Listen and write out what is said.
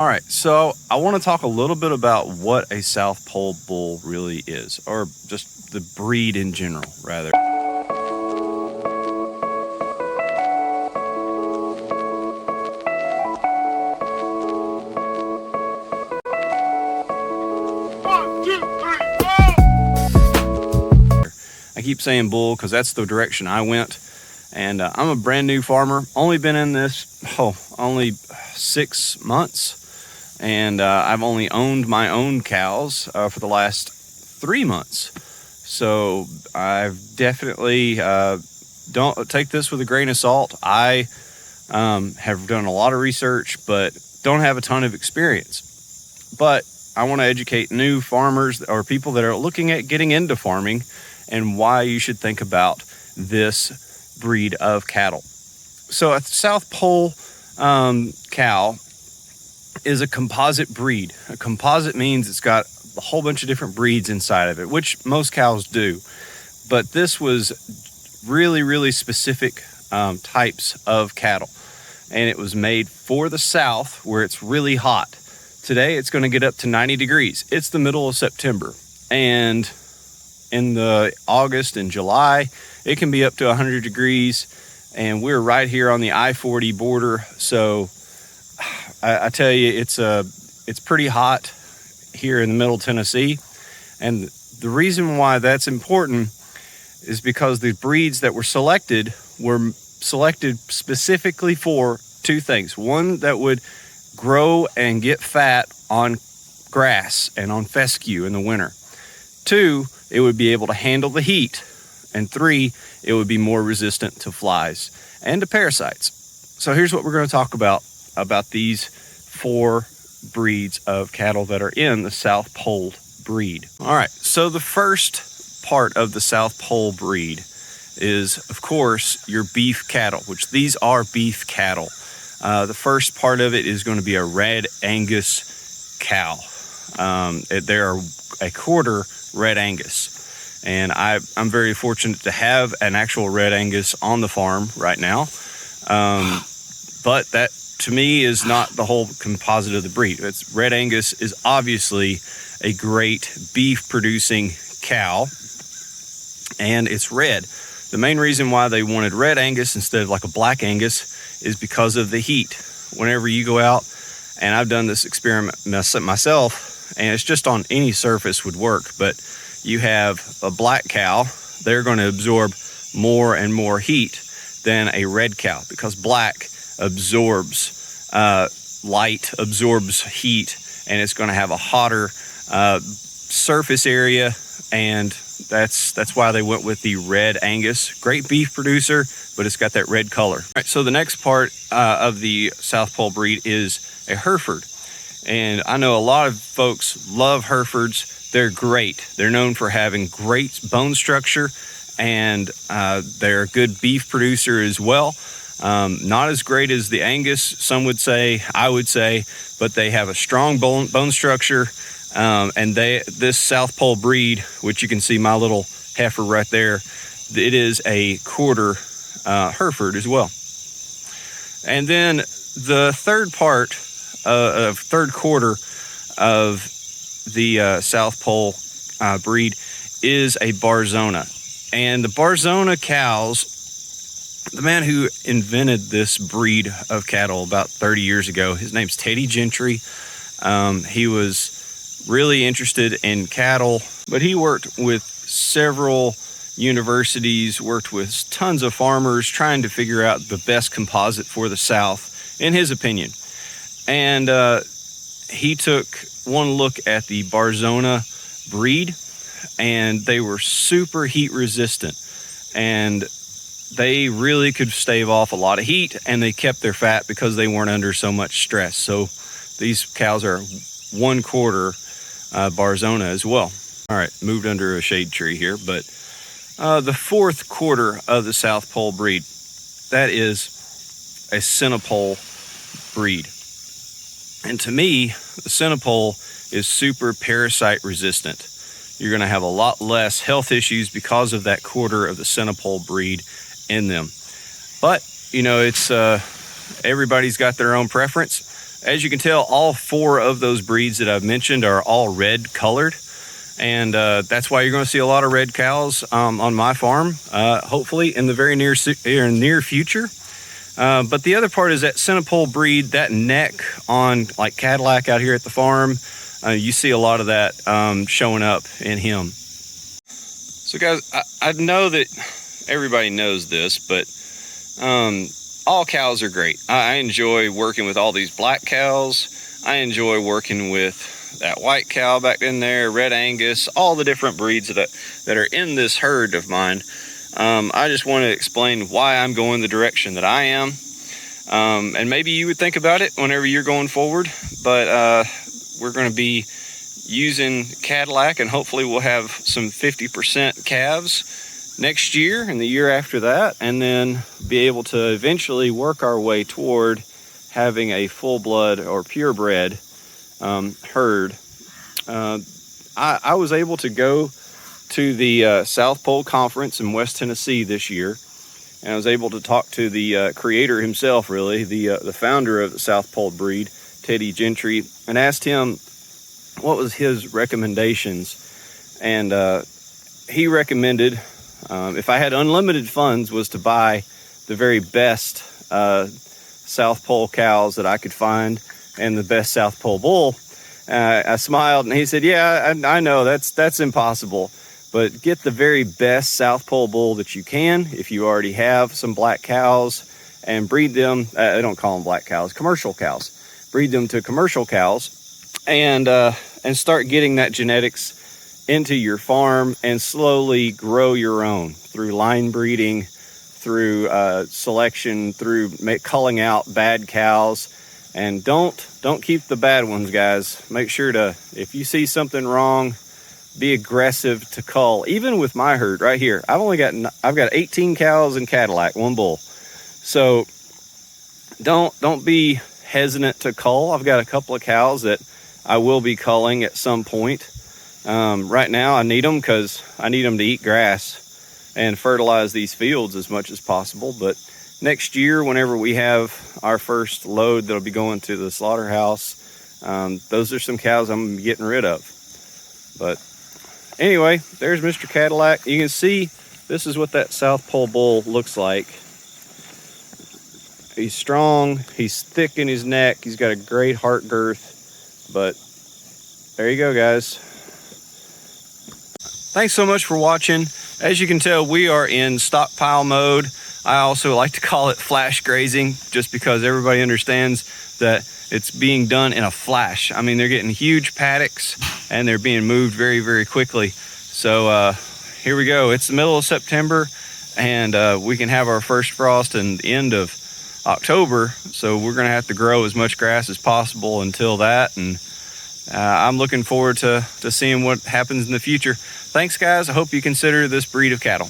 All right, so I want to talk a little bit about what a South Pole bull really is, or just the breed in general, rather. I keep saying bull because that's the direction I went. And I'm a brand new farmer, only been in this, only 6 months. And I've only owned my own cows for the last 3 months. So I've definitely, don't take this with a grain of salt. I have done a lot of research, but don't have a ton of experience. But I want to educate new farmers or people that are looking at getting into farming and why you should think about this breed of cattle. So a South Pole cow is a composite breed. A composite means it's got a whole bunch of different breeds inside of it, which most cows do. But this was really, really specific types of cattle. And it was made for the South where it's really hot. Today it's going to get up to 90 degrees. It's the middle of September. And in the August and July, it can be up to 100 degrees. And we're right here on the I-40 border. So I tell you, it's pretty hot here in the middle Tennessee. And the reason why that's important is because the breeds that were selected specifically for two things. One, that would grow and get fat on grass and on fescue in the winter. Two, it would be able to handle the heat. And three, it would be more resistant to flies and to parasites. So here's what we're going to talk about these 4 breeds of cattle that are in the South Pole breed. All right, so the first part of the South Pole breed is, of course, your beef cattle, which these are beef cattle. The first part of it is going to be a red Angus cow. They're a quarter red Angus. And I'm very fortunate to have an actual red Angus on the farm right now. But that, to me, is not the whole composite of the breed. Red Angus is obviously a great beef producing cow, and it's red. The main reason why they wanted red Angus instead of like a black Angus is because of the heat. Whenever you go out, and I've done this experiment myself, and it's just on any surface would work, but you have a black cow, they're going to absorb more and more heat than a red cow, because black absorbs light, absorbs heat, and it's going to have a hotter surface area, and that's why they went with the red Angus. Great beef producer, but it's got that red color. All right, so the next part of the South Pole breed is a Hereford. And I know a lot of folks love Herefords. They're great. They're known for having great bone structure, and they're a good beef producer as well. Not as great as the Angus, some would say, I would say, but they have a strong bone structure. And this South Pole breed, which you can see my little heifer right there, it is a quarter Hereford as well. And then the third quarter of the South Pole breed is a Barzona. And the Barzona cows, the man who invented this breed of cattle about 30 years ago, his name's Teddy Gentry. He was really interested in cattle, but he worked with several universities, worked with tons of farmers, trying to figure out the best composite for the South, in his opinion. And he took one look at the Barzona breed, and they were super heat resistant, and they really could stave off a lot of heat, and they kept their fat because they weren't under so much stress. So these cows are 1/4 Barzona as well. All right, moved under a shade tree here, but the fourth quarter of the South Pole breed, that is a Centipole breed. And to me, the Centipole is super parasite resistant. You're going to have a lot less health issues because of that quarter of the Centipole breed in them. But, you know, it's everybody's got their own preference. As you can tell, all 4 of those breeds that I've mentioned are all red colored. And that's why you're going to see a lot of red cows on my farm, hopefully in the very near future. But the other part is that Centipole breed, that neck on like Cadillac out here at the farm, you see a lot of that showing up in him. So guys, I know that everybody knows this, but all cows are great. I enjoy working with all these black cows. I enjoy working with that white cow back in there, red Angus, all the different breeds that are in this herd of mine. I just want to explain why I'm going the direction that I am. And maybe you would think about it whenever you're going forward, but we're going to be using Cadillac, and hopefully we'll have some 50% calves next year and the year after that, and then be able to eventually work our way toward having a full-blood or purebred herd. I was able to go to the South Pole Conference in West Tennessee this year, and I was able to talk to the creator himself, really, the founder of the South Pole breed, Teddy Gentry, and asked him what was his recommendations. And he recommended, if I had unlimited funds, was to buy the very best South Pole cows that I could find and the best South Pole bull. I smiled, and he said, yeah, I know that's impossible, but get the very best South Pole bull that you can if you already have some black cows, and breed them. I don't call them black cows, commercial cows. Breed them to commercial cows, and start getting that genetics into your farm, and slowly grow your own through line breeding, through selection, through culling out bad cows. And don't keep the bad ones, guys. Make sure to, if you see something wrong, be aggressive to cull. Even with my herd right here, I've got 18 cows in Cadillac, 1 bull. So don't be hesitant to cull. I've got a couple of cows that I will be culling at some point. Right now I need them because I need them to eat grass and fertilize these fields as much as possible. But next year, whenever we have our first load that'll be going to the slaughterhouse, those are some cows I'm getting rid of. But anyway, there's Mr. Cadillac. You can see this is what that South Pole bull looks like. He's strong, he's thick in his neck, he's got a great heart girth. But there you go, guys. Thanks so much for watching. As you can tell, we are in stockpile mode. I also like to call it flash grazing, just because everybody understands that it's being done in a flash. I mean, they're getting huge paddocks and they're being moved very, very quickly. So here we go. It's the middle of September, and we can have our first frost in the end of October. So we're going to have to grow as much grass as possible until that. And I'm looking forward to seeing what happens in the future. Thanks, guys. I hope you consider this breed of cattle.